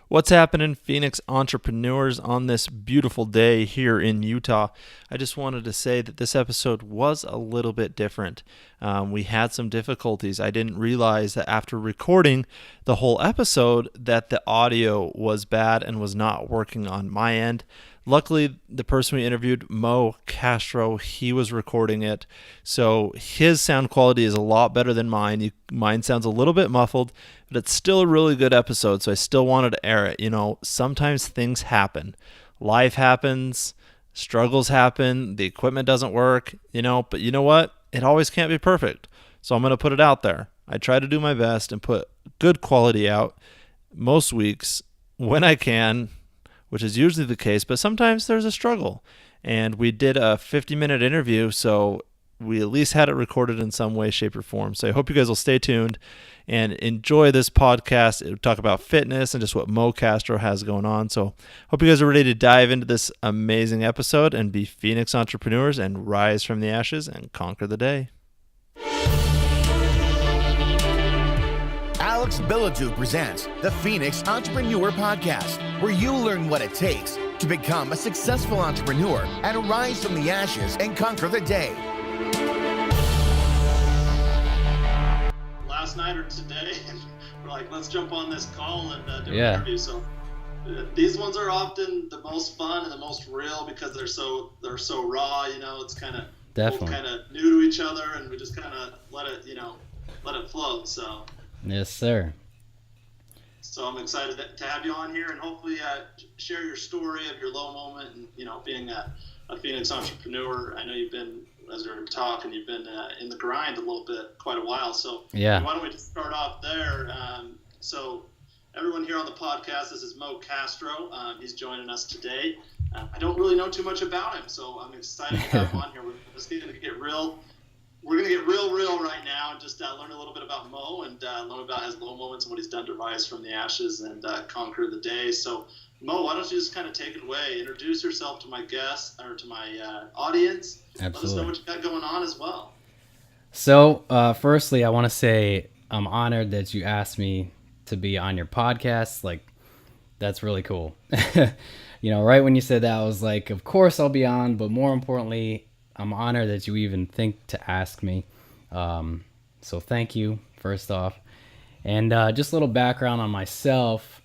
What's happening, Phoenix entrepreneurs, on this beautiful day here in Utah? I just wanted to say that this episode was a little bit different. We had some difficulties. I didn't realize that after recording the whole episode that the audio was bad and was not working on my end. Luckily, the person we interviewed, Moe Castro, he was recording it. So his sound quality is a lot better than mine. Mine sounds a little bit muffled, but it's still a really good episode. So I still wanted to air it. You know, sometimes things happen. Life happens, struggles happen, the equipment doesn't work, but you know what? It always can't be perfect. So I'm going to put it out there. I try to do my best and put good quality out most weeks when I can, which is usually the case, but sometimes there's a struggle. And we did a 50-minute interview, so we at least had it recorded in some way, shape, or form. So I hope you guys will stay tuned and enjoy this podcast. It'll talk about fitness and just what Moe Castro has going on. So hope you guys are ready to dive into this amazing episode and be Phoenix entrepreneurs and rise from the ashes and conquer the day. Alex Billadu presents the Phoenix Entrepreneur Podcast, where you learn what it takes to become a successful entrepreneur and rise from the ashes and conquer the day. Last night or today, we're like, let's jump on this call and do an interview. So these ones are often the most fun and the most real because they're so raw. It's kind of new to each other, and we just kind of let it flow. So. Yes, sir. So I'm excited to have you on here and hopefully share your story of your low moment and, being a Phoenix entrepreneur. I know you've been, as we were talking, you've been in the grind a little bit, quite a while. So yeah. Why don't we just start off there? So everyone here on the podcast, this is Moe Castro. He's joining us today. I don't really know too much about him, so I'm excited to have him on here. We're just going to get real. We're going to get real right now and just learn a little bit about Moe and learn about his low moments and what he's done to rise from the ashes and conquer the day. So, Moe, why don't you just kind of take it away? Introduce yourself to my guests or to my audience. Absolutely. Let us know what you got going on as well. So, firstly, I want to say I'm honored that you asked me to be on your podcast. Like, that's really cool. Right when you said that, I was like, of course I'll be on, but more importantly, I'm honored that you even think to ask me. So thank you, first off. And just a little background on myself.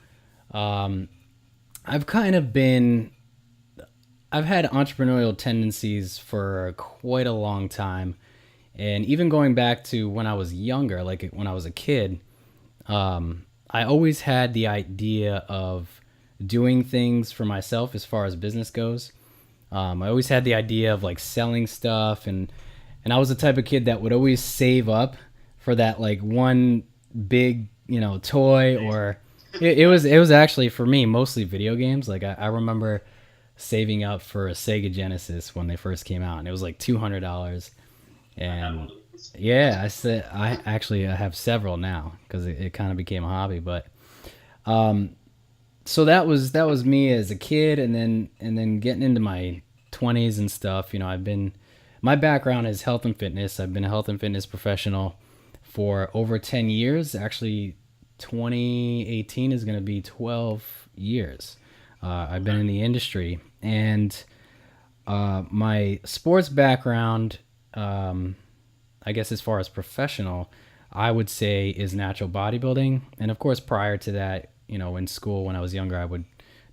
I've had entrepreneurial tendencies for quite a long time. And even going back to when I was younger, like when I was a kid, I always had the idea of doing things for myself as far as business goes. I always had the idea of like selling stuff, and I was the type of kid that would always save up for that like one big toy, or it was actually for me mostly video games. Like I remember saving up for a Sega Genesis when they first came out, and it was like $200. And yeah, I have several now because it kind of became a hobby, but so that was me as a kid, and then getting into my 20s and stuff. My background is health and fitness. I've been a health and fitness professional for over 10 years. Actually, 2018 is going to be 12 years. I've been in the industry, and my sports background, I guess as far as professional, I would say is natural bodybuilding. And of course, prior to that, in school when I was younger, I would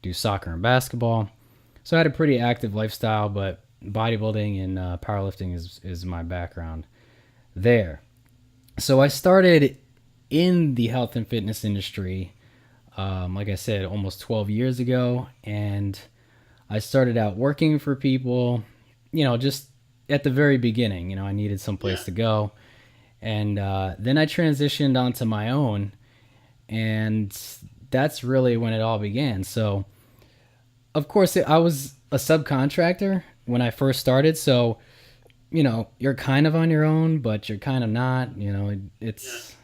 do soccer and basketball. So I had a pretty active lifestyle, but bodybuilding and powerlifting is my background there. So I started in the health and fitness industry, like I said, almost 12 years ago. And I started out working for people, just at the very beginning. I needed some place to go. And then I transitioned onto my own, and that's really when it all began. So, of course, I was a subcontractor when I first started. So, you're kind of on your own, but you're kind of not. It's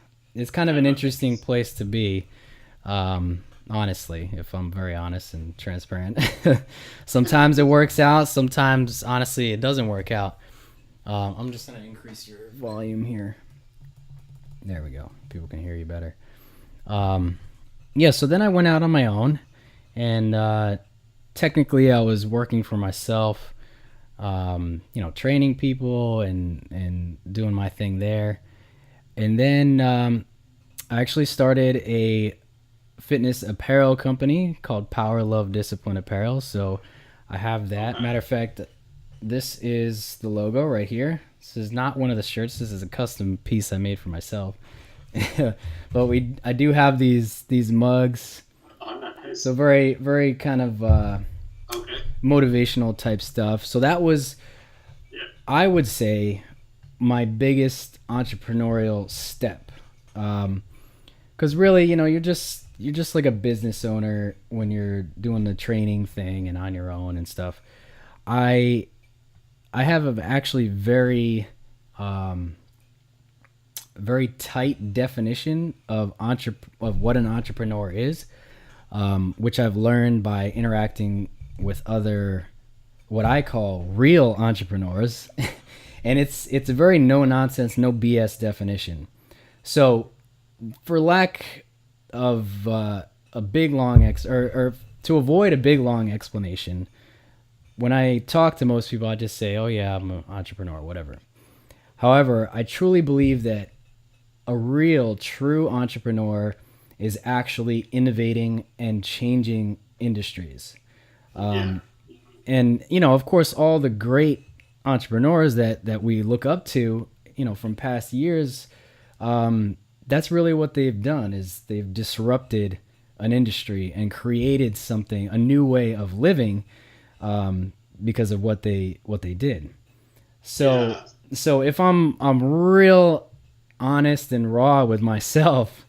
kind of an interesting place to be, honestly, if I'm very honest and transparent. Sometimes it works out. Sometimes, honestly, it doesn't work out. I'm just going to increase your volume here. There we go. People can hear you better. yeah, so then I went out on my own, and technically I was working for myself, training people and doing my thing there. And then I actually started a fitness apparel company called Power Love Discipline Apparel. So I have that. Matter of fact, this is the logo right here. This is not one of the shirts. This is a custom piece I made for myself. But I do have these mugs. Oh, nice. So very, very kind of Okay. motivational type stuff. So that was, Yeah. I would say, my biggest entrepreneurial step. Because really, you're just like a business owner when you're doing the training thing and on your own and stuff. I have a actually very very tight definition of what an entrepreneur is, which I've learned by interacting with other what I call real entrepreneurs. And it's a very no nonsense, no BS definition. So for lack of a big long or to avoid a big long explanation, when I talk to most people, I just say, "Oh yeah, I'm an entrepreneur," whatever. However, I truly believe that a real, true entrepreneur is actually innovating and changing industries. Yeah. And of course, all the great entrepreneurs that we look up to, from past years, that's really what they've done is they've disrupted an industry and created something, a new way of living, because of what they did. So Yeah. so if I'm real honest and raw with myself,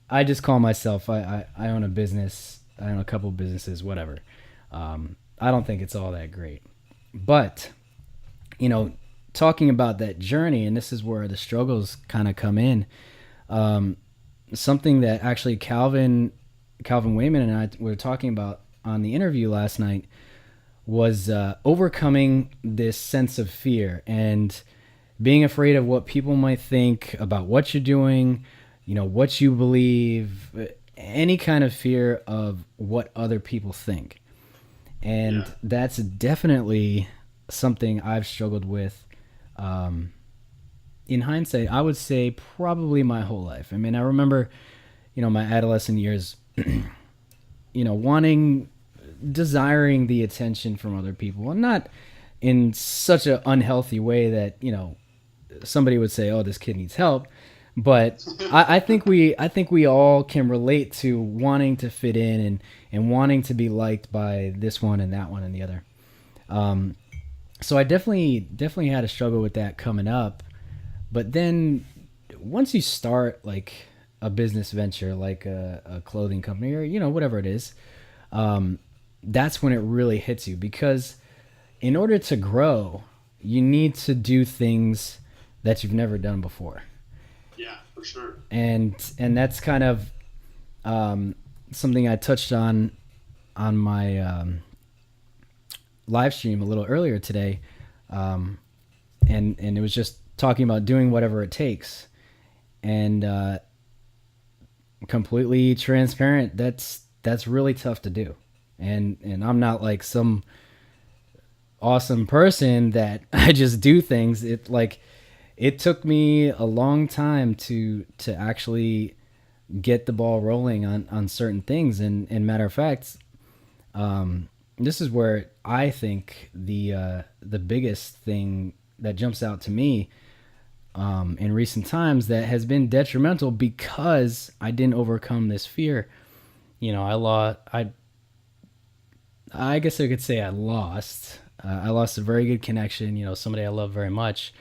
I just call myself I own a business. I own a couple businesses, whatever. I don't think it's all that great. But, talking about that journey, and this is where the struggles kind of come in, something that actually Calvin Wayman and I were talking about on the interview last night was overcoming this sense of fear and being afraid of what people might think about what you're doing, what you believe, any kind of fear of what other people think. And that's definitely something I've struggled with. In hindsight, I would say probably my whole life. I mean, I remember, my adolescent years, desiring the attention from other people, and not in such an unhealthy way that, somebody would say, "Oh, this kid needs help." But I think we all can relate to wanting to fit in and wanting to be liked by this one and that one and the other. So I definitely had a struggle with that coming up. But then once you start like a business venture, like a clothing company or, whatever it is, that's when it really hits you, because in order to grow, you need to do things that you've never done before. Yeah, for sure. And that's kind of something I touched on my live stream a little earlier today, and it was just talking about doing whatever it takes, and completely transparent. That's really tough to do, and I'm not like some awesome person that I just do things. It took me a long time to actually get the ball rolling on certain things. And matter of fact, this is where I think the biggest thing that jumps out to me in recent times that has been detrimental because I didn't overcome this fear. I guess I could say I lost a very good connection, somebody I love very much.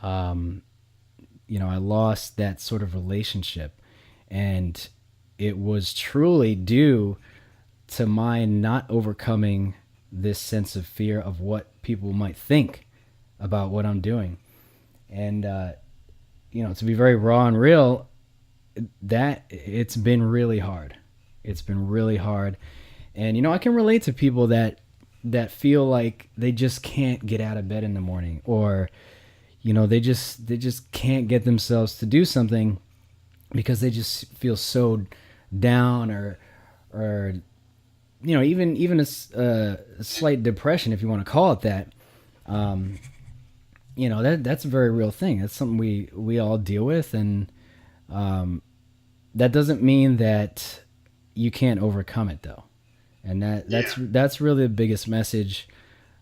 I lost that sort of relationship, and it was truly due to my not overcoming this sense of fear of what people might think about what I'm doing. And, to be very raw and real, that it's been really hard. It's been really hard. And, I can relate to people that feel like they just can't get out of bed in the morning, or, they just can't get themselves to do something because they just feel so down, or even a slight depression, if you want to call it that. That's a very real thing. That's something we all deal with, and that doesn't mean that you can't overcome it, though. And that's really the biggest message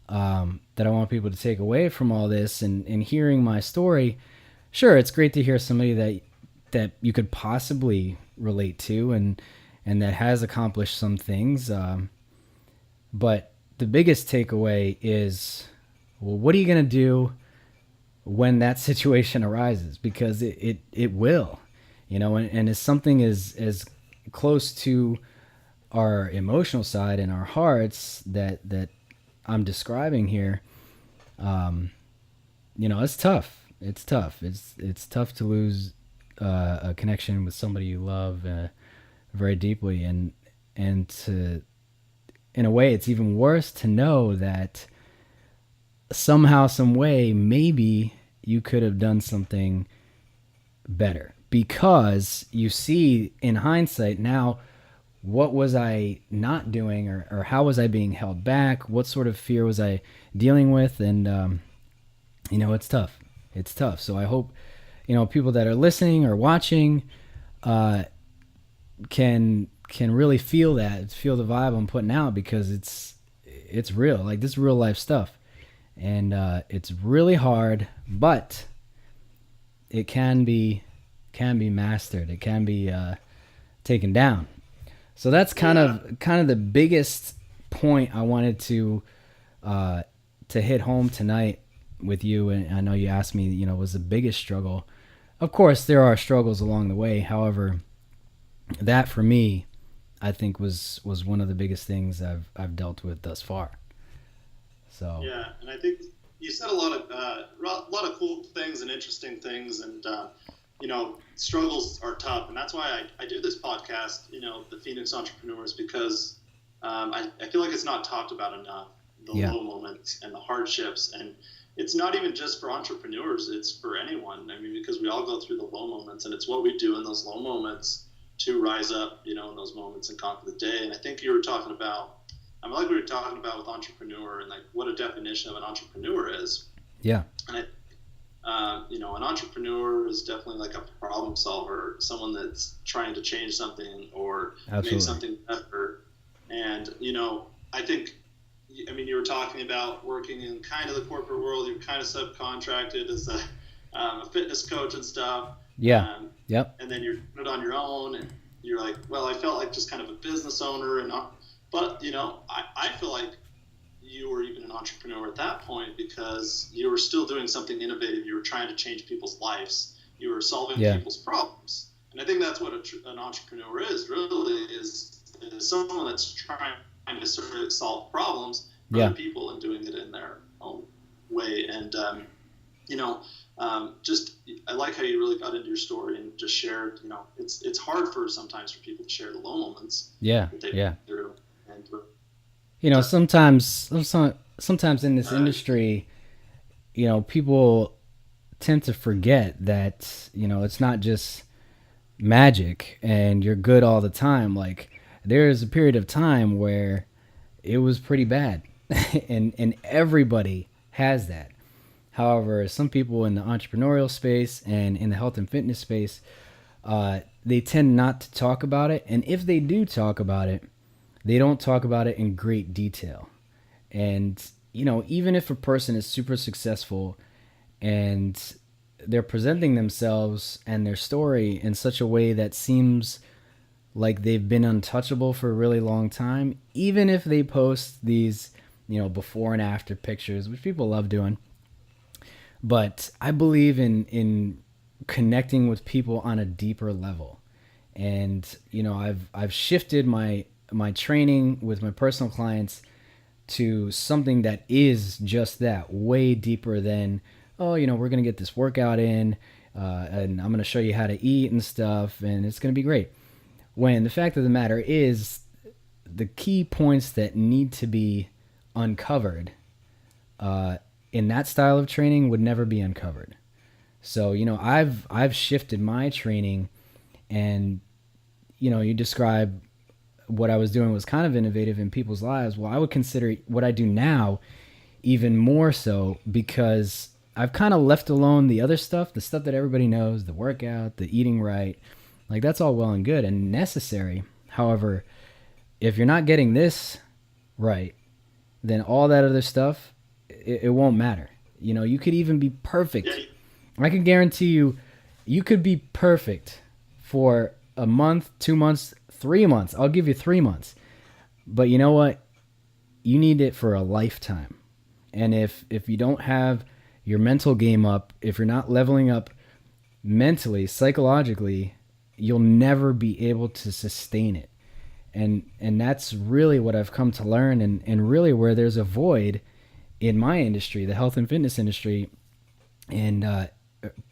that I want people to take away from all this. And hearing my story, sure, it's great to hear somebody that you could possibly relate to, and that has accomplished some things. But the biggest takeaway is, well, what are you going to do when that situation arises? Because it will, and it's something as close to our emotional side and our hearts that I'm describing here. It's tough. It's tough. It's tough to lose a connection with somebody you love very deeply, and to, in a way, it's even worse to know that somehow, some way, maybe you could have done something better, because you see in hindsight now, what was I not doing, or how was I being held back? What sort of fear was I dealing with? And, it's tough. It's tough. So I hope, people that are listening or watching can really feel the vibe I'm putting out, because it's real. Like, this is real life stuff. And it's really hard, but it can be mastered. It can be taken down. So that's kind of the biggest point I wanted to hit home tonight with you. And I know you asked me, was the biggest struggle. Of course, there are struggles along the way. However, that for me, I think was one of the biggest things I've dealt with thus far. So yeah, and I think you said a lot of cool things and interesting things, and struggles are tough, and that's why I do this podcast, the Phoenix Entrepreneurs, because I feel like it's not talked about enough, the low moments and the hardships. And it's not even just for entrepreneurs, it's for anyone. I mean, because we all go through the low moments, and it's what we do in those low moments to rise up, in those moments and conquer the day. And I think you were talking about, like we were talking about with entrepreneur, and like what a definition of an entrepreneur is. Yeah. And an entrepreneur is definitely like a problem solver, someone that's trying to change something or make something better. And, I think, you were talking about working in kind of the corporate world. You're kind of subcontracted as a fitness coach and stuff. Yeah. Yep. And then you're doing it on your own, and you're like, well, I felt like just kind of a business owner, but I feel like you were even an entrepreneur at that point, because you were still doing something innovative. You were trying to change people's lives. You were solving people's problems. And I think that's what an entrepreneur is, really, is someone that's trying to sort of solve problems for other people and doing it in their own way. And, I like how you really got into your story and just shared, it's hard sometimes for people to share the low moments that they've been through. And sometimes in this industry, people tend to forget that, it's not just magic and you're good all the time. Like, there's a period of time where it was pretty bad and everybody has that. However, some people in the entrepreneurial space and in the health and fitness space, they tend not to talk about it. And if they do talk about it, they don't talk about it in great detail. And, even if a person is super successful and they're presenting themselves and their story in such a way that seems like they've been untouchable for a really long time, even if they post these, before and after pictures, which people love doing. But I believe in connecting with people on a deeper level. And, I've shifted my training with my personal clients to something that is just that, way deeper than, we're going to get this workout in, and I'm going to show you how to eat and stuff, and it's going to be great. When the fact of the matter is, the key points that need to be uncovered in that style of training would never be uncovered. So, I've shifted my training, and you describe what I was doing was kind of innovative in people's lives. Well, I would consider what I do now even more so, because I've kind of left alone the other stuff, the stuff that everybody knows, the workout, the eating right. Like, that's all well and good and necessary. However, if you're not getting this right, then all that other stuff, it won't matter. You could even be perfect. I can guarantee you could be perfect for a month, 2 months, 3 months. I'll give you 3 months. But you know what? You need it for a lifetime. And if you don't have your mental game up, if you're not leveling up mentally, psychologically, you'll never be able to sustain it. And that's really what I've come to learn, and really where there's a void in my industry, the health and fitness industry. And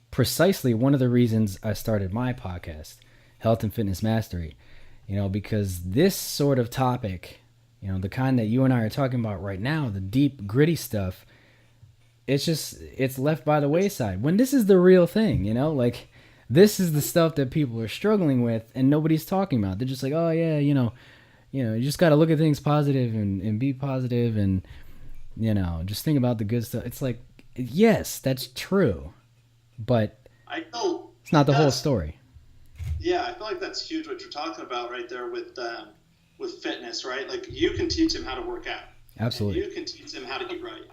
precisely one of the reasons I started my podcast, Health and Fitness Mastery, because this sort of topic, the kind that you and I are talking about right now, the deep, gritty stuff, it's left by the wayside when this is the real thing. Like, this is the stuff that people are struggling with and nobody's talking about. They're just like, oh yeah, you just got to look at things positive and be positive and, just think about the good stuff. It's like, yes, that's true, but it's not the whole story. Yeah, I feel like that's huge what you're talking about right there with fitness, right? Like, you can teach him how to work out. Absolutely. You can teach him how to eat right.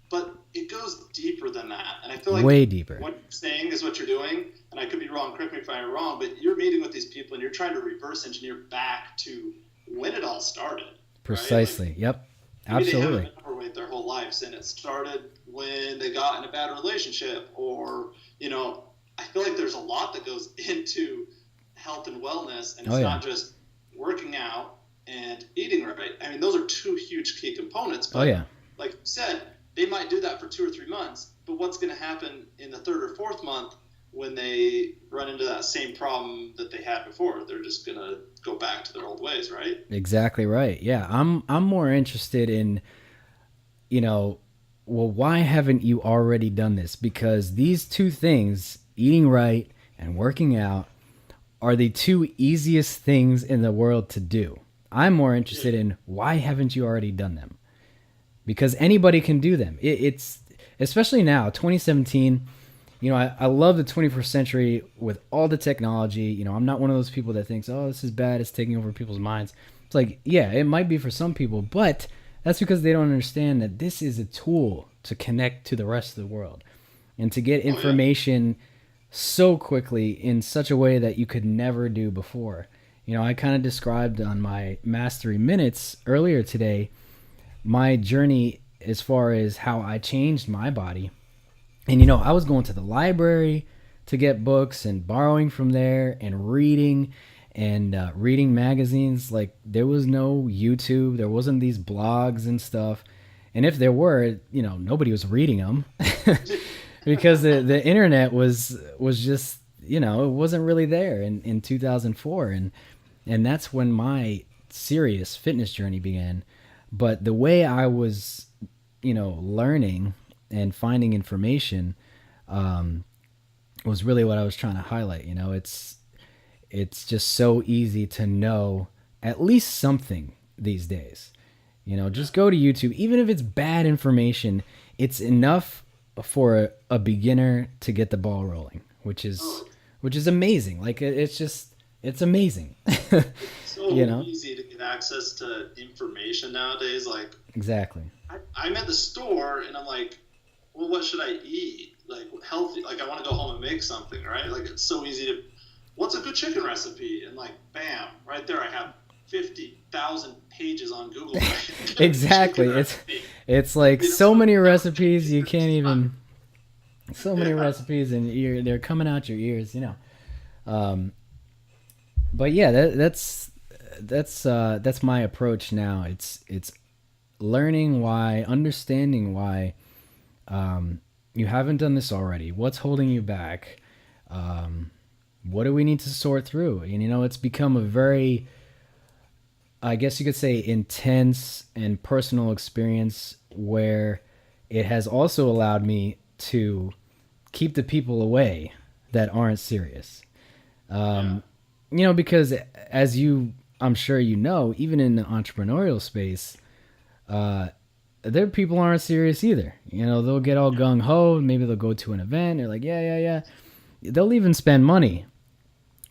But it goes deeper than that. And I feel like way deeper. What you're saying is what you're doing, and I could be wrong, correct me if I'm wrong, but you're meeting with these people and you're trying to reverse engineer back to when it all started. Precisely. Right? Like, yep. Absolutely. Maybe they haven't been overweight their whole lives, and it started when they got in a bad relationship, or, I feel like there's a lot that goes into health and wellness, and it's not just working out and eating right. I mean, those are two huge key components, but like you said, they might do that for 2 or 3 months, but what's going to happen in the 3rd or 4th month when they run into that same problem that they had before? They're just going to go back to their old ways, right? Exactly right. Yeah, I'm more interested in, why haven't you already done this? Because these two things, eating right and working out, are the two easiest things in the world to do. I'm more interested in, why haven't you already done them? Because anybody can do them. It's especially now, 2017. I love the 21st century with all the technology. I'm not one of those people that thinks, oh, this is bad, it's taking over people's minds. It's like, yeah, it might be for some people, but that's because they don't understand that this is a tool to connect to the rest of the world and to get information so quickly in such a way that you could never do before. I kind of described on my Mastery Minutes earlier today my journey as far as how I changed my body. And, I was going to the library to get books and borrowing from there and reading magazines. Like, there was no YouTube. There wasn't these blogs and stuff. And if there were, nobody was reading them because the internet was just, it wasn't really there in 2004. And that's when my serious fitness journey began. But the way I was, learning and finding information was really what I was trying to highlight. It's just so easy to know at least something these days. Just go to YouTube. Even if it's bad information, it's enough for a beginner to get the ball rolling, which is amazing. Like, it's amazing. So easy to get access to information nowadays. Like, exactly. I'm at the store and I'm like, well, what should I eat? Like, healthy. Like, I want to go home and make something, right? Like, it's so easy to. What's a good chicken recipe? And like, bam, right there, I have 50,000 pages on Google. Exactly. It's like so many recipes you can't even. So many recipes and they're coming out your ears, But yeah, that's my approach now. It's learning why, understanding why you haven't done this already. What's holding you back? What do we need to sort through? And it's become a very, I guess you could say, intense and personal experience where it has also allowed me to keep the people away that aren't serious. because as I'm sure you know, even in the entrepreneurial space, their people aren't serious either. They'll get all gung ho. Maybe they'll go to an event. They're like, yeah. They'll even spend money,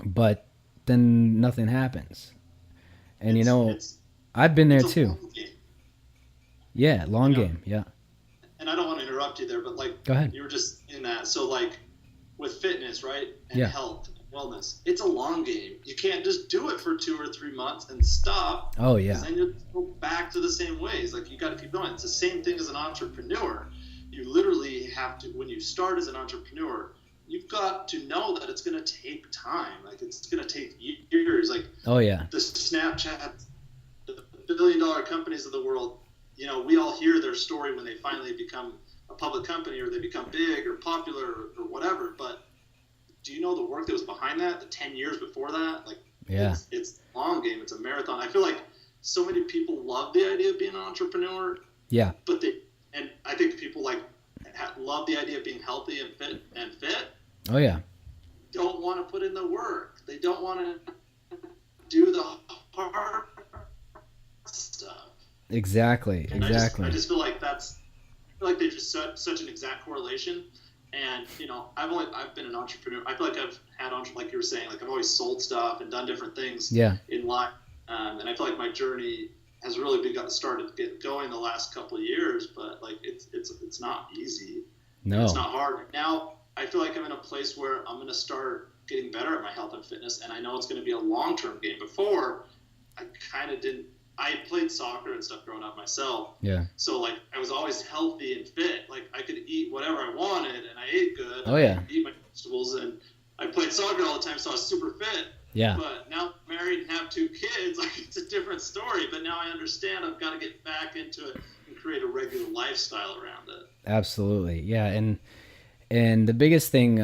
but then nothing happens. And I've been there too. Yeah, long game. Yeah. And I don't want to interrupt you there, but go ahead. You were just in that. So with fitness, right, and yeah. health, and wellness, it's a long game. You can't just do it for 2 or 3 months and stop. Oh yeah. Then you'll go back to the same ways. You got to keep going. It's the same thing as an entrepreneur. You literally have to, when you start as an entrepreneur, you've got to know that it's going to take time. It's going to take years. Oh yeah. The Snapchat, the billion-dollar companies of the world, we all hear their story when they finally become a public company or they become big or popular or whatever. But do you know the work that was behind that, the 10 years before that? Yeah. It's a long game. It's a marathon. I feel like so many people love the idea of being an entrepreneur. Yeah. But I think people love the idea of being healthy and fit. Oh yeah. Don't want to put in the work. They don't want to do the hard stuff. Exactly. And I just feel like there's just such an exact correlation. And I've been an entrepreneur. I feel like I've had like you were saying, I've always sold stuff and done different things. Yeah. In life, and I feel like my journey has really started to get going the last couple of years. But it's not easy. No. It's not hard now. I feel like I'm in a place where I'm going to start getting better at my health and fitness, and I know it's going to be a long-term game. Before, I kind of didn't. I had played soccer and stuff growing up myself. Yeah. So I was always healthy and fit. I could eat whatever I wanted, and I ate good. Oh yeah. I could eat my vegetables, and I played soccer all the time, so I was super fit. Yeah. But now I'm married and have 2 kids, it's a different story. But now I understand I've got to get back into it and create a regular lifestyle around it. Absolutely. Yeah, and the biggest thing,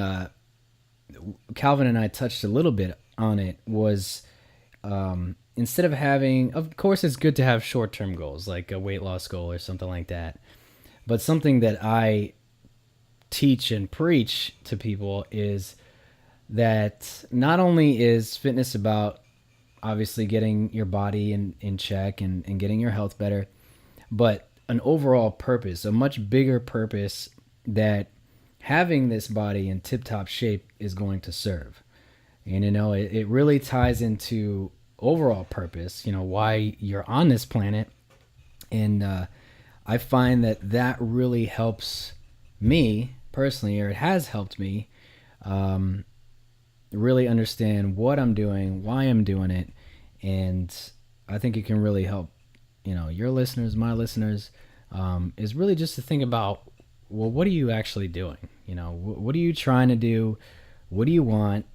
Calvin and I touched a little bit on it, was instead of having, of course it's good to have short-term goals, like a weight loss goal or something like that. But something that I teach and preach to people is that not only is fitness about obviously getting your body in check and getting your health better, but an overall purpose, a much bigger purpose that having this body in tip-top shape is going to serve. And, it really ties into overall purpose, why you're on this planet. And I find that really helps me personally, or it has helped me really understand what I'm doing, why I'm doing it. And I think it can really help, your listeners, my listeners, is really just to think about, well, what are you actually doing? What are you trying to do? What do you want?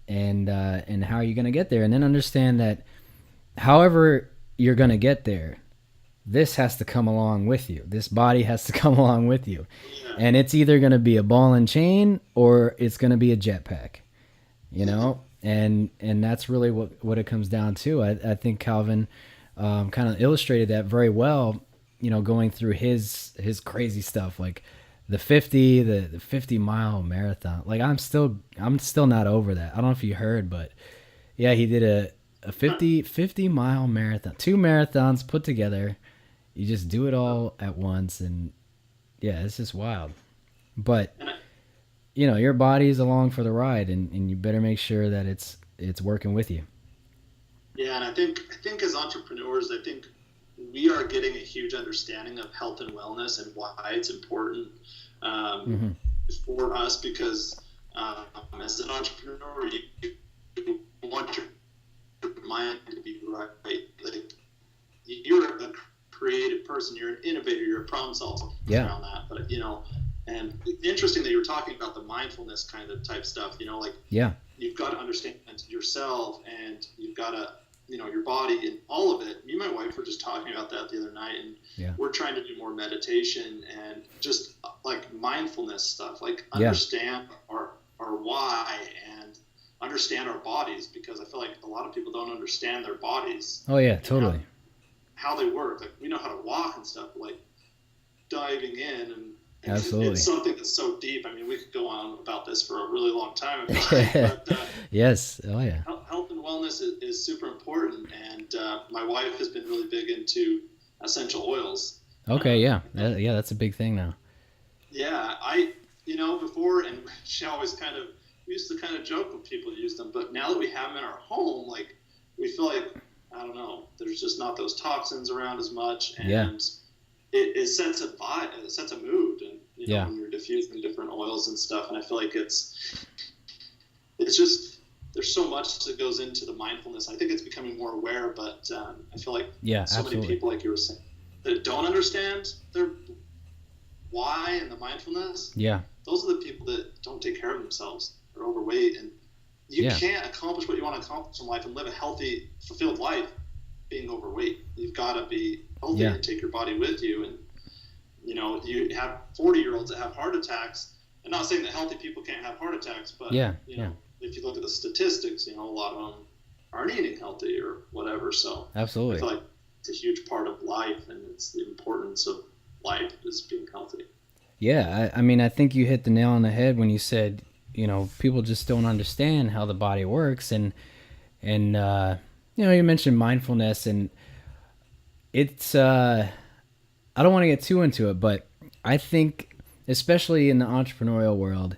And how are you going to get there? And then understand that however you're going to get there, this has to come along with you. This body has to come along with you. And it's either going to be a ball and chain or it's going to be a jetpack, and that's really what it comes down to. I think Calvin kind of illustrated that very well, going through his crazy stuff, like the 50 mile marathon. I'm still not over that. I don't know if you heard, but yeah, he did a 50 mile marathon, 2 marathons put together. You just do it all at once, and yeah, it's just wild. But your body's along for the ride, and you better make sure that it's working with you. Yeah, and I think as entrepreneurs, we are getting a huge understanding of health and wellness and why it's important for us, because as an entrepreneur, you want your mind to be right. You're a creative person, you're an innovator, you're a problem solver around that. But and it's interesting that you were talking about the mindfulness kind of type stuff. You've got to understand yourself, and you've got to your body and all of it. Me and my wife were just talking about that the other night, and we're trying to do more meditation and just mindfulness stuff, understand our why and understand our bodies, because I feel like a lot of people don't understand their bodies. Oh yeah, totally. How they work. We know how to walk and stuff, diving in and Absolutely. It's something that's so deep. I mean, we could go on about this for a really long time. But Yes. Oh yeah. health and wellness is super important. And my wife has been really big into essential oils. Okay. Yeah. Yeah. That's a big thing now. Yeah, before, and she always we used to kind of joke when people use them, but now that we have them in our home, like, we feel like, I don't know, there's just not those toxins around as much, and it sets a vibe, it sets a mood, and, when you're diffusing different oils and stuff, and I feel like it's just, there's so much that goes into the mindfulness. I think it's becoming more aware, but I feel like many people, like you were saying, that don't understand their why and the mindfulness, those are the people that don't take care of themselves. They're overweight, and you can't accomplish what you want to accomplish in life and live a healthy, fulfilled life being overweight. You've got to be healthy and take your body with you. And you have 40-year-olds that have heart attacks. I'm not saying that healthy people can't have heart attacks, but if you look at the statistics, a lot of them aren't eating healthy or whatever. So absolutely, I feel like it's a huge part of life, and it's the importance of life is being healthy. Yeah, I mean, I think you hit the nail on the head when you said, people just don't understand how the body works, and you mentioned mindfulness, and it's I don't want to get too into it, but I think, especially in the entrepreneurial world,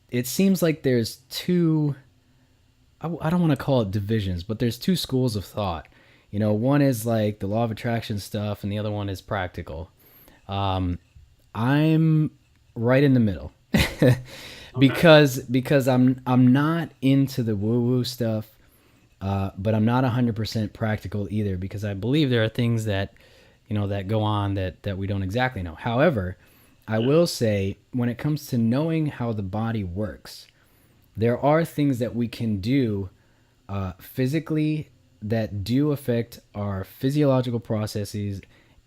it seems like there's two, I don't want to call it divisions, but there's two schools of thought. One is like the law of attraction stuff, and the other one is practical. I'm right in the middle because I'm not into the woo-woo stuff, but I'm not 100% practical either, because I believe there are things that that go on that we don't exactly know. However, I will say, when it comes to knowing how the body works, there are things that we can do physically that do affect our physiological processes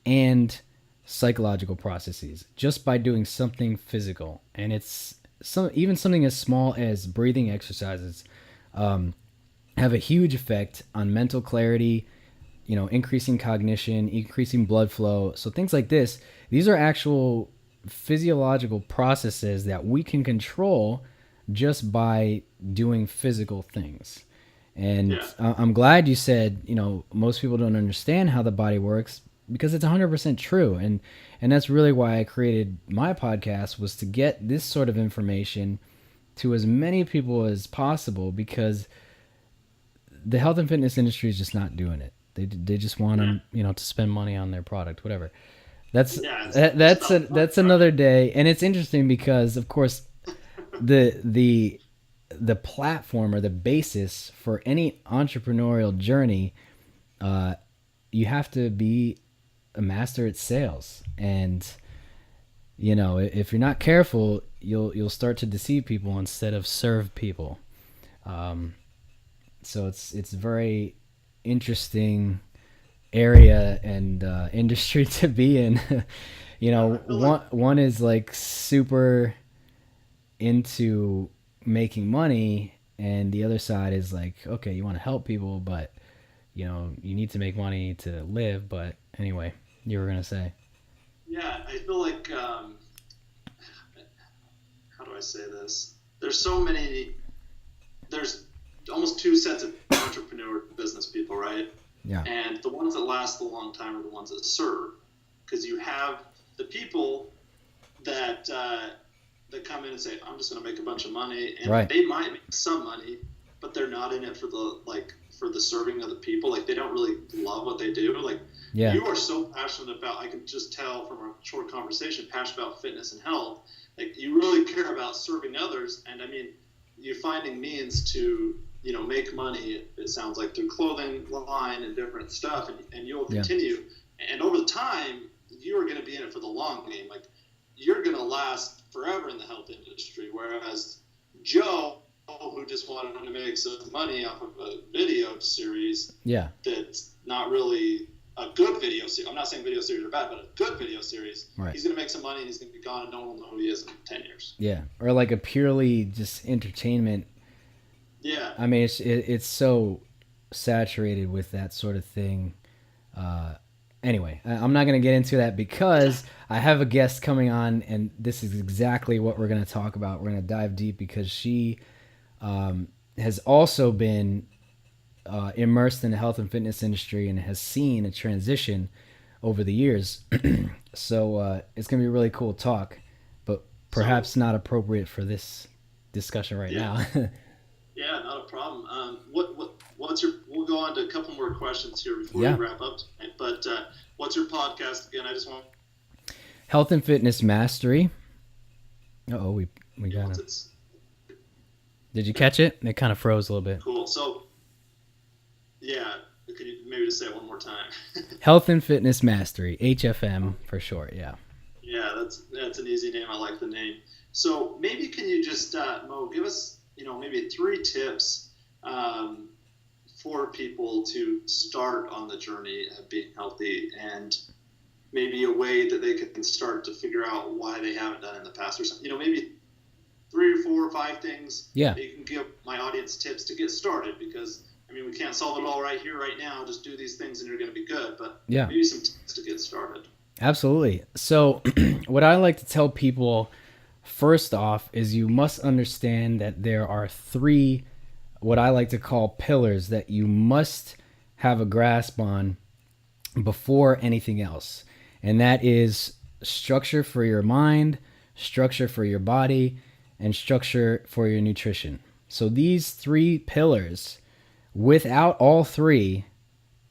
and psychological processes just by doing something physical. And it's even something as small as breathing exercises have a huge effect on mental clarity, increasing cognition, increasing blood flow. So things like this, these are actual physiological processes that we can control just by doing physical things. And I'm glad you said, most people don't understand how the body works, because it's 100% true. And that's really why I created my podcast, was to get this sort of information to as many people as possible, because the health and fitness industry is just not doing it. They just want them, to spend money on their product, whatever. That's another day. And it's interesting because, of course, the platform or the basis for any entrepreneurial journey, you have to be a master at sales. And if you're not careful, you'll start to deceive people instead of serve people. So it's a very interesting area and industry to be in. One is like super into making money, and the other side is like, okay, you want to help people, but you need to make money to live. But anyway, you were gonna say. Yeah, I feel like how do I say this? There's almost two sets of entrepreneur business people, right? Yeah. And the ones that last a long time are the ones that serve, because you have the people that come in and say, I'm just going to make a bunch of money, and they might make some money, but they're not in it for the serving of the people. Like, they don't really love what they do. Like, you are so passionate about, I can just tell from our short conversation, passionate about fitness and health. Like, you really care about serving others. And I mean, you're finding means to, make money, it sounds like, through clothing line and different stuff, and you'll continue. And over the time, you are going to be in it for the long game. Like, you're going to last forever in the health industry, whereas Joe, who just wanted to make some money off of a video series, that's not really a good video series. I'm not saying video series are bad, but a good video series. Right. He's going to make some money, and he's going to be gone, and no one will know who he is in 10 years. Yeah, or like a purely just entertainment. Yeah. I mean, it's so saturated with that sort of thing. anyway, I'm not going to get into that because I have a guest coming on, and this is exactly what we're going to talk about. We're going to dive deep because she has also been immersed in the health and fitness industry and has seen a transition over the years. So it's going to be a really cool talk, but perhaps not appropriate for this discussion right now. Yeah, not a problem. What's your? We'll go on to a couple more questions here before we wrap up tonight. But what's your podcast again? I just want Health and Fitness Mastery. We got it. Did you catch it? It kind of froze a little bit. Cool. So, yeah, could you maybe just say it one more time? Health and Fitness Mastery, HFM for short. Yeah. Yeah, that's an easy name. I like the name. So maybe can you just Mo, give us maybe 3 tips for people to start on the journey of being healthy, and maybe a way that they can start to figure out why they haven't done it in the past, or something. Maybe 3 or 4 or 5 things. Yeah. That you can give my audience tips to get started, because we can't solve it all right here, right now. Just do these things and you're going to be good. But maybe some tips to get started. Absolutely. So what I like to tell people first off is you must understand that there are 3, what I like to call pillars, that you must have a grasp on before anything else. And that is structure for your mind, structure for your body, and structure for your nutrition. So these 3 pillars, without all 3,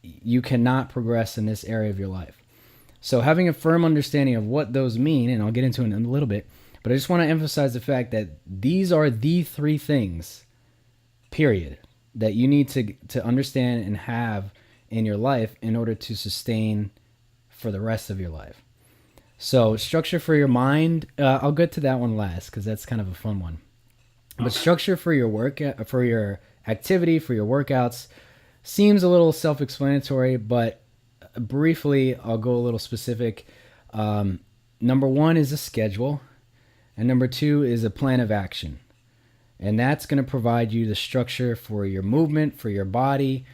you cannot progress in this area of your life. So having a firm understanding of what those mean, and I'll get into it in a little bit, but I just want to emphasize the fact that these are the 3 things, period, that you need to understand and have in your life in order to sustain for the rest of your life. So structure for your mind, I'll get to that one last because that's kind of a fun one. But structure for your work, for your activity, for your workouts, seems a little self-explanatory, but briefly, I'll go a little specific. Number 1 is a schedule, and number 2 is a plan of action. And that's going to provide you the structure for your movement, for your body,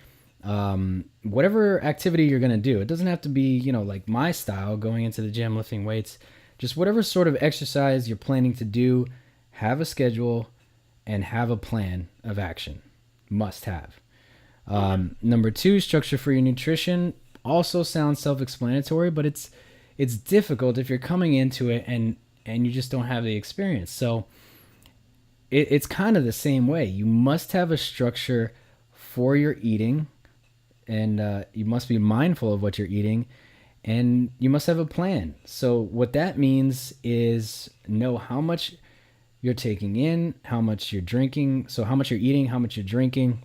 whatever activity you're going to do. It doesn't have to be, like my style, going into the gym, lifting weights. Just whatever sort of exercise you're planning to do, have a schedule and have a plan of action. Must have. Number 2, structure for your nutrition. Also sounds self-explanatory, but it's difficult if you're coming into it and you just don't have the experience. So it's kind of the same way. You must have a structure for your eating, and you must be mindful of what you're eating, and you must have a plan. So what that means is know how much you're taking in, how much you're drinking, so how much you're eating, how much you're drinking.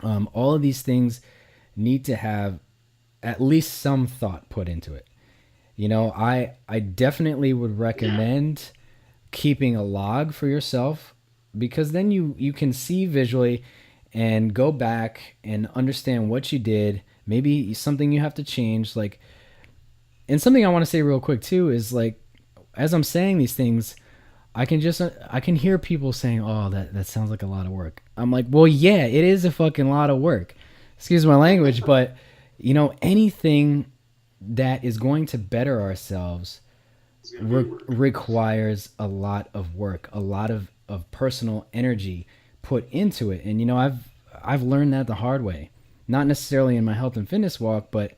All of these things need to have at least some thought put into it. I definitely would recommend keeping a log for yourself, because then you can see visually and go back and understand what you did, maybe something you have to change. And something I want to say real quick too is, as I'm saying these things, I can hear people saying, oh, that sounds like a lot of work. I'm like, well, yeah, it is a fucking lot of work. Excuse my language, but anything that is going to better ourselves requires a lot of work, a lot of personal energy put into it. And I've learned that the hard way, not necessarily in my health and fitness walk, but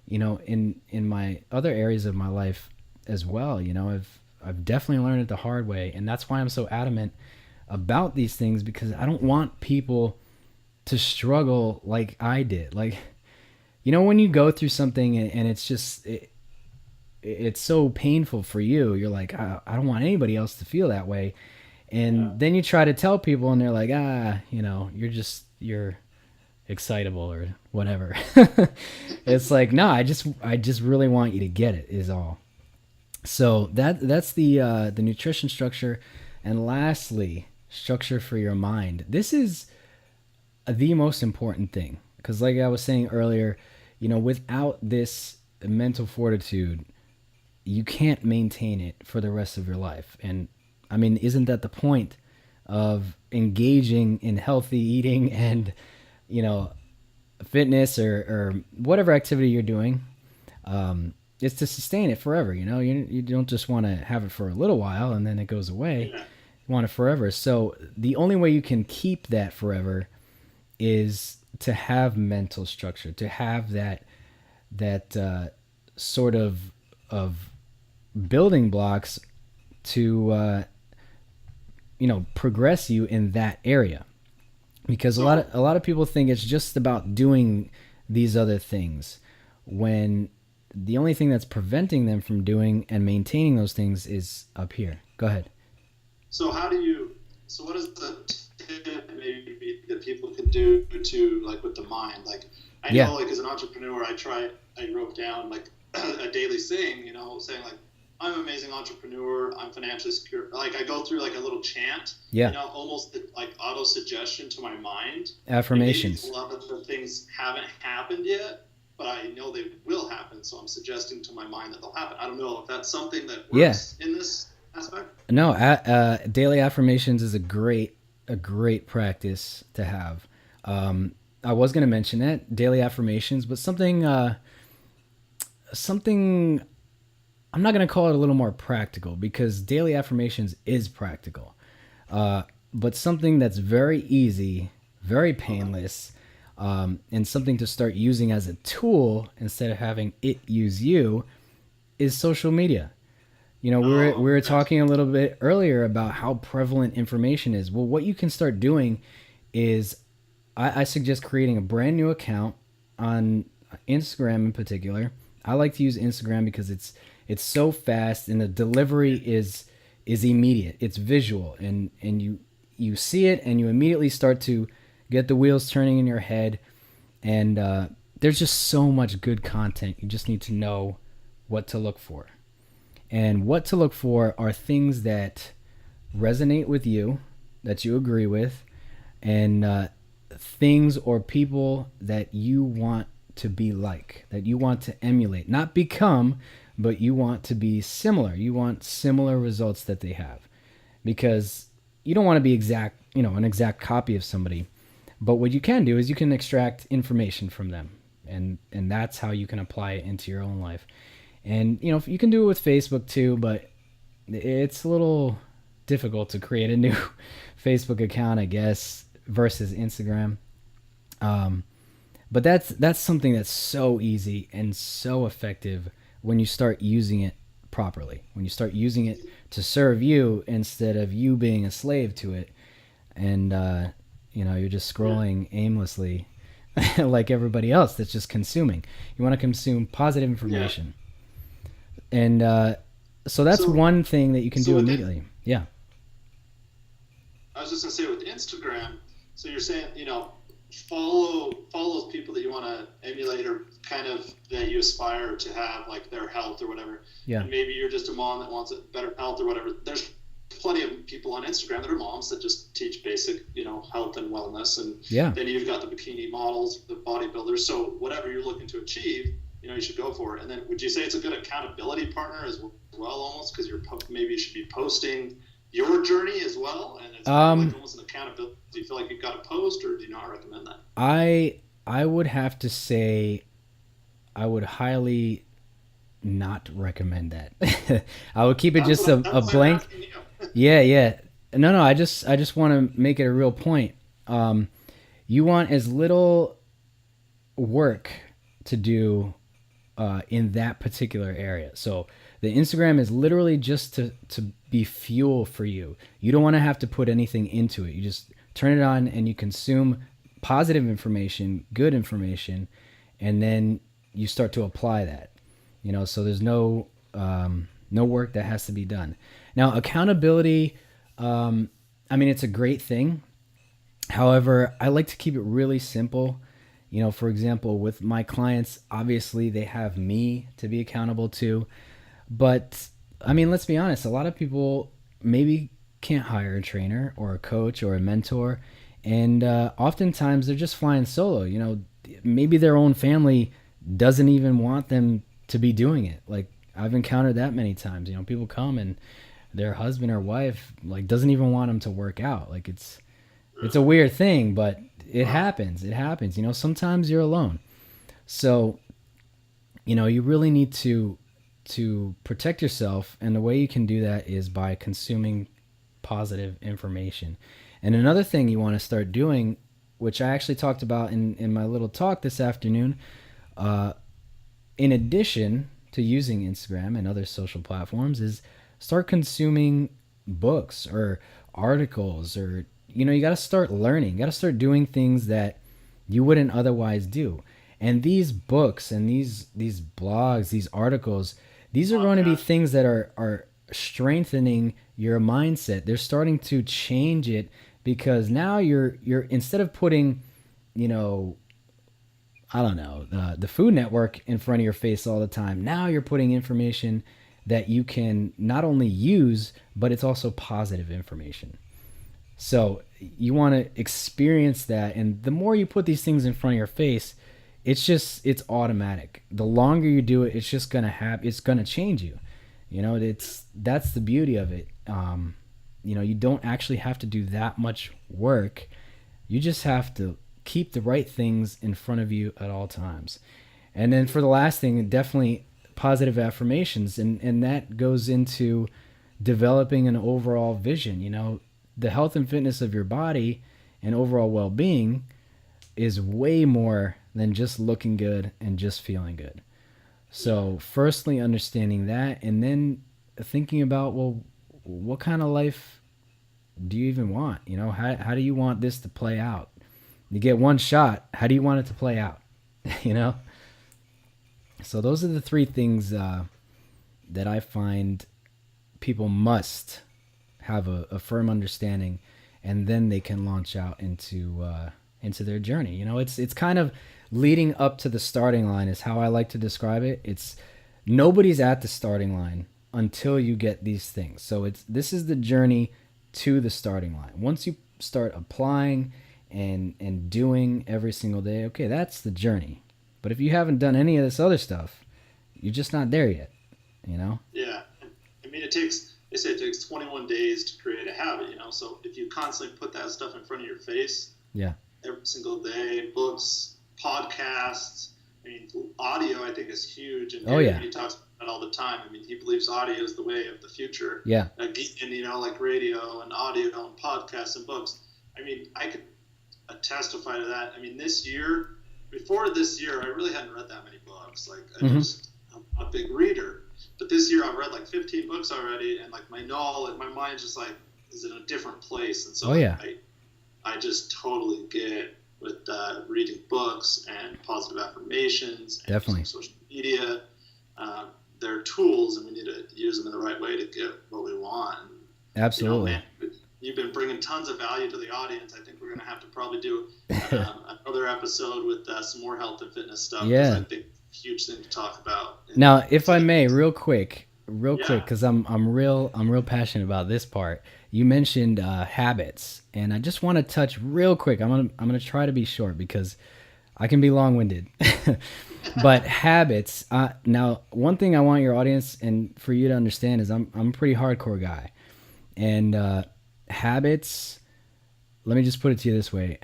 in my other areas of my life as well. I've definitely learned it the hard way, and that's why I'm so adamant about these things, because I don't want people to struggle like I did. When you go through something and it's just it's so painful for you, you're like, I don't want anybody else to feel that way. And then you try to tell people and they're like, you're excitable or whatever. It's like, no, I just really want you to get it, is all. So that's the nutrition structure. And lastly, structure for your mind. This is the most important thing, because like I was saying earlier, without this mental fortitude, you can't maintain it for the rest of your life. And isn't that the point of engaging in healthy eating and, fitness or whatever activity you're doing? It's to sustain it forever. You don't just want to have it for a little while and then it goes away. Yeah. You want it forever. So the only way you can keep that forever is to have mental structure, to have that sort of building blocks to progress you in that area. Because a lot of people think it's just about doing these other things, when the only thing that's preventing them from doing and maintaining those things is up here. Go ahead. So what is the tip maybe that people could do to, like, with the mind? Like, I know, like, as an entrepreneur, I wrote down, like, a daily saying, saying, like, I'm an amazing entrepreneur, I'm financially secure. Like, I go through, like, a little chant, almost like auto-suggestion to my mind. Affirmations. Maybe a lot of the things haven't happened yet, but I know they will happen, so I'm suggesting to my mind that they'll happen. I don't know if that's something that works in this aspect. No, daily affirmations is a great practice to have. I was going to mention that, daily affirmations, but something I'm not going to call it a little more practical, because daily affirmations is practical. But something that's very easy, very painless, and something to start using as a tool instead of having it use you is social media. We were talking a little bit earlier about how prevalent information is. Well, what you can start doing is, I suggest creating a brand new account on Instagram in particular. I like to use Instagram because it's so fast and the delivery is immediate. It's visual, and you see it and you immediately start to get the wheels turning in your head. And there's just so much good content. You just need to know what to look for. And what to look for are things that resonate with you, that you agree with, and things or people that you want to be like, that you want to emulate, not become, but you want to be similar. You want similar results that they have, because you don't want to be an exact copy of somebody. But what you can do is you can extract information from them, and that's how you can apply it into your own life. And you can do it with Facebook too, but it's a little difficult to create a new Facebook account, I guess, versus Instagram. But that's something that's so easy and so effective when you start using it properly, when you start using it to serve you instead of you being a slave to it. And, you're just scrolling aimlessly like everybody else that's just consuming. You want to consume positive information. And so that's one thing that you can do immediately. Yeah. I was just going to say with Instagram, so you're saying, follow those people that you want to emulate, or kind of that you aspire to have, like, their health or whatever. Yeah. And maybe you're just a mom that wants a better health or whatever. There's plenty of people on Instagram that are moms that just teach basic, health and wellness. And then you've got the bikini models, the bodybuilders. So whatever you're looking to achieve, you should go for it. And then would you say it's a good accountability partner as well, almost, because maybe you should be posting your journey as well, and it's like almost an accountability? Do you feel like you've got to post, or do you not recommend that? I would have to say I would highly not recommend that. I would keep it just a blank. Yeah. No, I just want to make it a real point. You want as little work to do in that particular area. So the Instagram is literally just to be fuel for you. You don't want to have to put anything into it. You just turn it on and you consume positive information, good information, and then you start to apply that. So there's no work that has to be done. Now, accountability, it's a great thing. However, I like to keep it really simple. For example, with my clients, obviously they have me to be accountable to. But, let's be honest, a lot of people maybe can't hire a trainer or a coach or a mentor. And oftentimes they're just flying solo. Maybe their own family doesn't even want them to be doing it. Like, I've encountered that many times. People come and their husband or wife, like, doesn't even want them to work out. Like, it's a weird thing, but it happens. Sometimes you're alone. So you really need to protect yourself, and the way you can do that is by consuming positive information. And another thing you want to start doing, which I actually talked about in my little talk this afternoon, in addition to using Instagram and other social platforms, is start consuming books or articles, or you got to start learning. You got to start doing things that you wouldn't otherwise do. And these books and these blogs, these articles, these are going to be things that are strengthening your mindset. They're starting to change it, because now you're instead of putting, I don't know, the Food Network in front of your face all the time, now you're putting information that you can not only use, but it's also positive information. So you want to experience that. And the more you put these things in front of your face, it's automatic. The longer you do it, it's just going to happen. It's going to change you. That's the beauty of it. You don't actually have to do that much work. You just have to keep the right things in front of you at all times. And then for the last thing, definitely positive affirmations. And that goes into developing an overall vision. The health and fitness of your body and overall well-being is way more than just looking good and just feeling good. So firstly, understanding that, and then thinking about, well, what kind of life do you even want? How do you want this to play out? You get one shot. How do you want it to play out? So those are the three things that I find people must have a firm understanding, and then they can launch out into their journey. It's kind of leading up to the starting line is how I like to describe it. It's nobody's at the starting line until you get these things. So this is the journey to the starting line. Once you start applying and doing every single day, okay, that's the journey. But if you haven't done any of this other stuff, you're just not there yet, Yeah. I mean, they say it takes 21 days to create a habit, So if you constantly put that stuff in front of your face, every single day, books, podcasts, audio, I think, is huge. And he talks about it all the time. He believes audio is the way of the future. Yeah. And, like radio and audio and podcasts and books. I could testify to that. Before this year, I really hadn't read that many books. I'm a big reader. But this year I've read 15 books already, and my knowledge, my mind's just is in a different place. And so I just totally get with reading books and positive affirmations and definitely social media. They're tools, and we need to use them in the right way to get what we want. Absolutely. You've been bringing tons of value to the audience. I think we're going to have to probably do another episode with some more health and fitness stuff. Yeah. I think huge thing to talk about. Now, if I may, real quick, because I'm real passionate about this part. You mentioned habits, and I just want to touch real quick. I'm gonna try to be short because I can be long-winded. But habits. Now, one thing I want your audience and for you to understand is I'm a pretty hardcore guy, and habits. Let me just put it to you this way: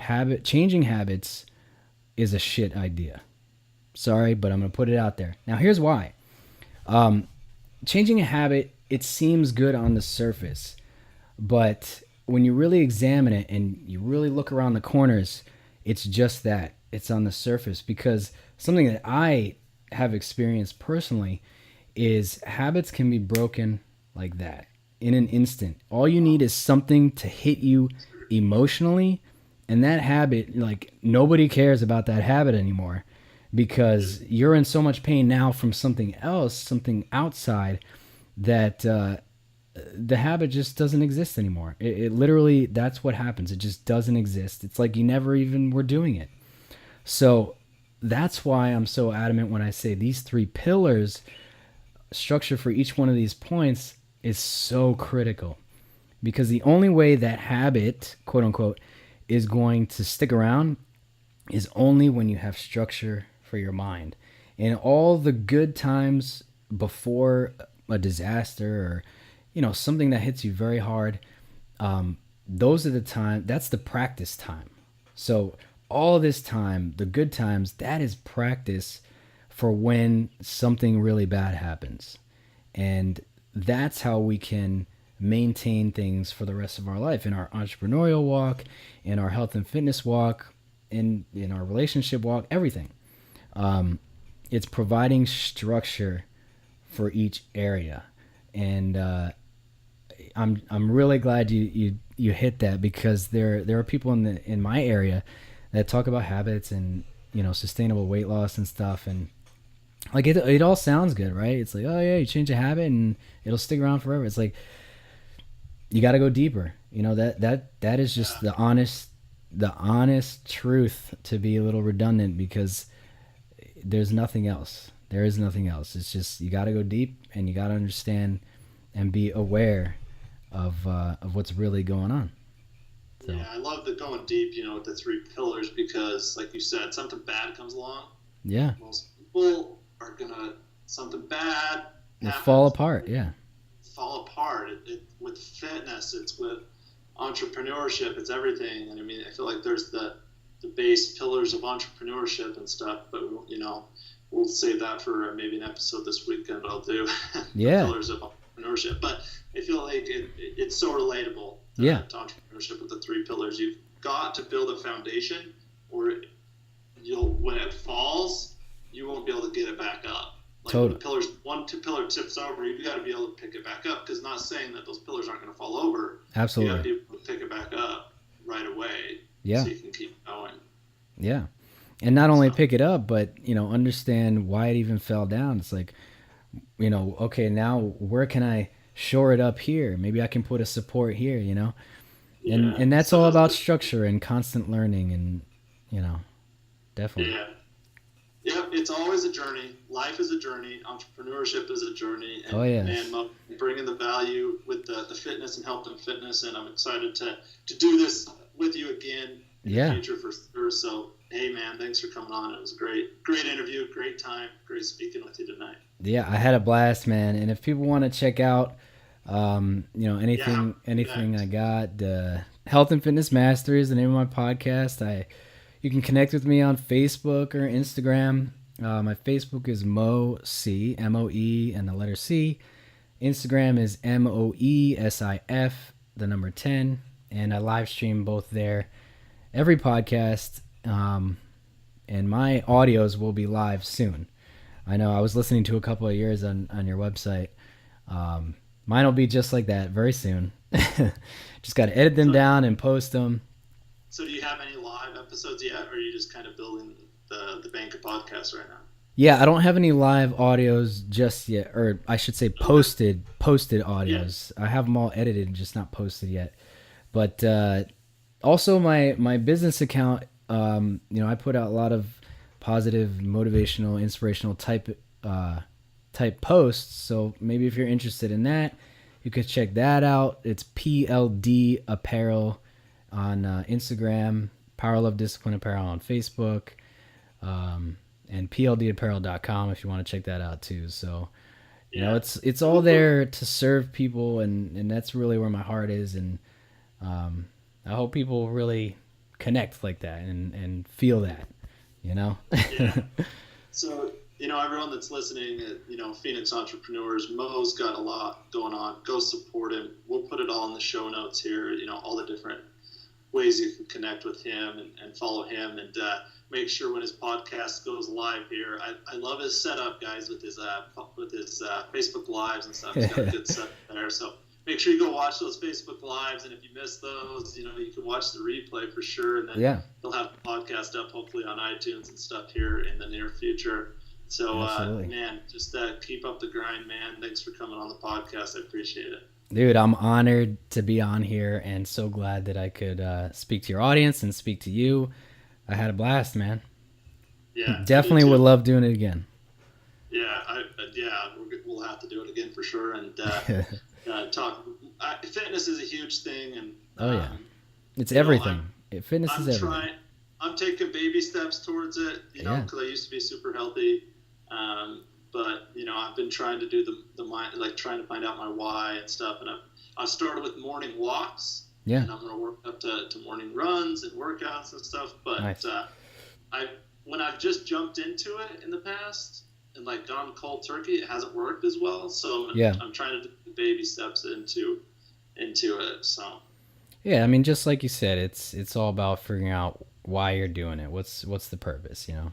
changing habits is a shit idea. Sorry, but I'm going to put it out there. Now, here's why. Changing a habit, it seems good on the surface. But when you really examine it and you really look around the corners, it's just that. It's on the surface. Because something that I have experienced personally is habits can be broken like that in an instant. All you need is something to hit you emotionally. And that habit, nobody cares about that habit anymore. Because you're in so much pain now from something else, something outside, that the habit just doesn't exist anymore. It literally, that's what happens. It just doesn't exist. It's like you never even were doing it. So that's why I'm so adamant when I say these three pillars, structure for each one of these points is so critical. Because the only way that habit, quote unquote, is going to stick around is only when you have structure for your mind. And all the good times before a disaster or something that hits you very hard, those are the time, that's the practice time. So all this time, the good times, that is practice for when something really bad happens. And that's how we can maintain things for the rest of our life, in our entrepreneurial walk, in our health and fitness walk, in our relationship walk, everything. It's providing structure for each area. And I'm really glad you hit that, because there are people in my area that talk about habits and, you know, sustainable weight loss and stuff, and like it all sounds good, right? It's like, oh yeah, you change a habit and it'll stick around forever. It's like, you got to go deeper. You know, that is just the honest truth, to be a little redundant, because there's nothing else. There is nothing else. It's just, you got to go deep, and you got to understand and be aware of what's really going on. So. Yeah, I love the going deep, you know, with the 3 pillars, because like you said, something bad comes along. Yeah. Most people are gonna, something bad They fall apart. Yeah. Fall apart. With fitness, it's with entrepreneurship, it's everything. And I mean, I feel like there's the base pillars of entrepreneurship and stuff, but you know, we'll save that for maybe an episode this weekend. I'll do yeah. The pillars of entrepreneurship. But I feel like it's so relatable to entrepreneurship with the 3 pillars. You've got to build a foundation, or when it falls, you won't be able to get it back up. Like totally. Pillars 1, 2 pillar tips over, you got to be able to pick it back up, because not saying that those pillars aren't going to fall over. Absolutely. You got to be able to pick it back up right away. Yeah. So you can keep going. Yeah. And not only pick it up, but, you know, understand why it even fell down. It's like, you know, okay, now where can I shore it up here? Maybe I can put a support here, you know? And that's all about structure and constant learning, and, you know, definitely. Yeah. Yeah, it's always a journey. Life is a journey. Entrepreneurship is a journey. And, man, bringing the value with the fitness and health and fitness, and I'm excited to do this with you again in the future for sure. So, hey, man, thanks for coming on. It was a great interview, great time, great speaking with you tonight. Yeah, I had a blast, man. And if people want to check out, you know, anything I got, Health and Fitness Mastery is the name of my podcast. You can connect with me on Facebook or Instagram. My Facebook is Moe C, M-O-E, and the letter C. Instagram is MOESIF, the number 10. And I live stream both there. Every podcast, and my audios will be live soon. I know I was listening to a couple of yours on your website. Mine will be just like that very soon. Just got to edit them down and post them. So do you have any live episodes yet, or are you just kind of building the bank of podcasts right now? Yeah, I don't have any live audios just yet, or I should say posted audios. Yeah. I have them all edited, just not posted yet. But also my business account, you know, I put out a lot of positive, motivational, inspirational type posts. So maybe if you're interested in that, you could check that out. It's PLD Apparel on Instagram, Power Love Discipline Apparel on Facebook, and pldapparel.com if you want to check that out too. So, you know, it's all there to serve people, and that's really where my heart is. And I hope people really connect like that and feel that, you know? Yeah. So, you know, everyone that's listening, you know, Phoenix Entrepreneurs, Moe's got a lot going on. Go support him. We'll put it all in the show notes here, you know, all the different ways you can connect with him and follow him, and make sure when his podcast goes live here. I love his setup, guys, with his Facebook Lives and stuff. He's got a good setup there. So make sure you go watch those Facebook Lives, and if you miss those, you know, you can watch the replay for sure, and then he'll have the podcast up hopefully on iTunes and stuff here in the near future. So, man, just keep up the grind, man. Thanks for coming on the podcast. I appreciate it. Dude, I'm honored to be on here, and so glad that I could speak to your audience and speak to you. I had a blast, man. Yeah, definitely would love doing it again. Yeah, we'll have to do it again for sure, and talk. Fitness is a huge thing, and it's everything. Fitness is everything. I'm taking baby steps towards it, you know, because I used to be super healthy. But, you know, I've been trying to do the mind, like trying to find out my why and stuff. And I started with morning walks. Yeah. And I'm going to work up to morning runs and workouts and stuff. But nice. When I've just jumped into it in the past, like gone cold turkey. It hasn't worked as well. So Yeah. I'm trying to do baby steps into it. So Yeah, I mean, just like you said, it's all about figuring out why you're doing it. What's the purpose, you know?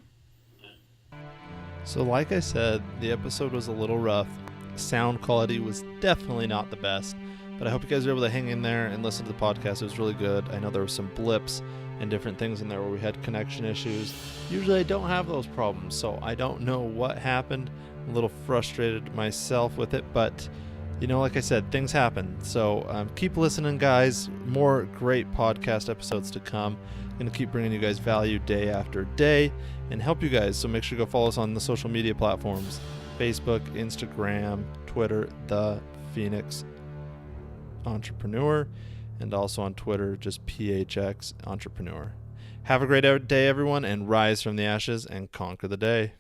So like I said, the episode was a little rough. Sound quality was definitely not the best, but I hope you guys were able to hang in there and listen to the podcast. It was really good. I know there were some blips and different things in there where we had connection issues. Usually I don't have those problems, so I don't know what happened. I'm a little frustrated myself with it, but you know, like I said, things happen. So keep listening, guys. More great podcast episodes to come. I'm going to keep bringing you guys value day after day and help you guys. So make sure to go follow us on the social media platforms: Facebook, Instagram, Twitter, The Phoenix Entrepreneur, and also on Twitter, just PHX Entrepreneur. Have a great day, everyone, and rise from the ashes and conquer the day.